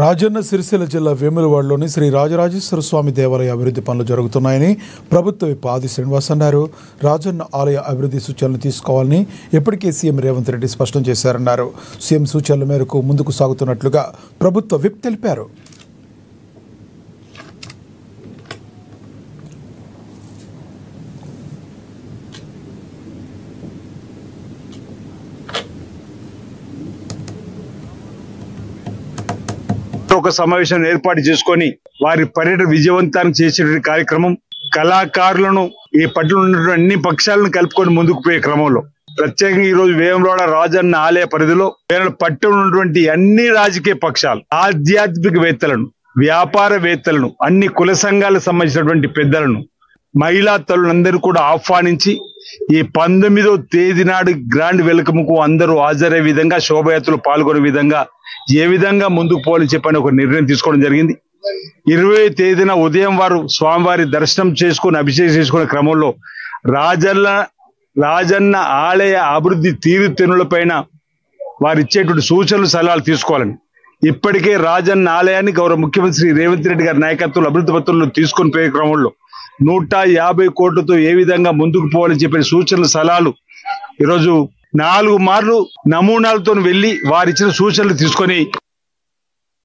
రాజన్న సిరిసిల్ల జిల్లా వేములవాడలోని శ్రీ రాజరాజేశ్వర స్వామి దేవాలయ అభివృద్ధి పనులు జరుగుతున్నాయని ప్రభుత్వ విప్ ఆది శ్రీనివాస్ అన్నారు. రాజన్న ఆలయ అభివృద్ధి సూచనలు తీసుకోవాలని ఇప్పటికే సీఎం రేవంత్ రెడ్డి స్పష్టం చేశారన్నారు. సీఎం సూచనల మేరకు ముందుకు సాగుతున్నట్లుగా ప్రభుత్వ విప్ తెలిపారు. ఒక సమావేశం ఏర్పాటు చేసుకొని వారి పర్యటన విజయవంతం చేసే కార్యక్రమం, కళాకారులను ఈ పట్టణంలో ఉన్నటువంటి అన్ని పక్షాలను కలుపుకొని ముందుకు పోయే క్రమంలో ప్రత్యేకంగా ఈ రోజు వేములవాడ రాజన్న ఆలయ పరిధిలో పట్టణంలో ఉన్నటువంటి అన్ని రాజకీయ పక్షాలు, ఆధ్యాత్మికవేత్తలను, వ్యాపారవేత్తలను, అన్ని కుల సంఘాలకు సంబంధించినటువంటి పెద్దలను, మహిళా తల్లులందరూ కూడా ఆహ్వానించి ఈ 19వ తేదీ నాడు గ్రాండ్ వెల్కమ్ కు అందరూ హాజరయ్యే విధంగా, శోభయాత్రలు పాల్గొనే విధంగా ఏ విధంగా ముందుకు పోవాలని చెప్పని ఒక నిర్ణయం తీసుకోవడం జరిగింది. 20వ తేదీన ఉదయం వారు స్వామివారి దర్శనం చేసుకుని అభిషేకం చేసుకునే క్రమంలో రాజన్న ఆలయ అభివృద్ధి తీరుతెన్నులపైన వారు ఇచ్చేటువంటి సూచనలు సలహాలు తీసుకోవాలని ఇప్పటికే రాజన్న ఆలయాన్ని గౌరవ ముఖ్యమంత్రి రేవంత్ రెడ్డి గారి నాయకత్వంలో అభివృద్ధి పత్రంలో తీసుకొని పోయే క్రమంలో 150 కోట్లతో ఏ విధంగా ముందుకు పోవాలని చెప్పిన సూచనలు సలహాలు ఈరోజు 4 మార్లు నమూనాలతో వెళ్లి వారిచ్చిన సూచనలు తీసుకొని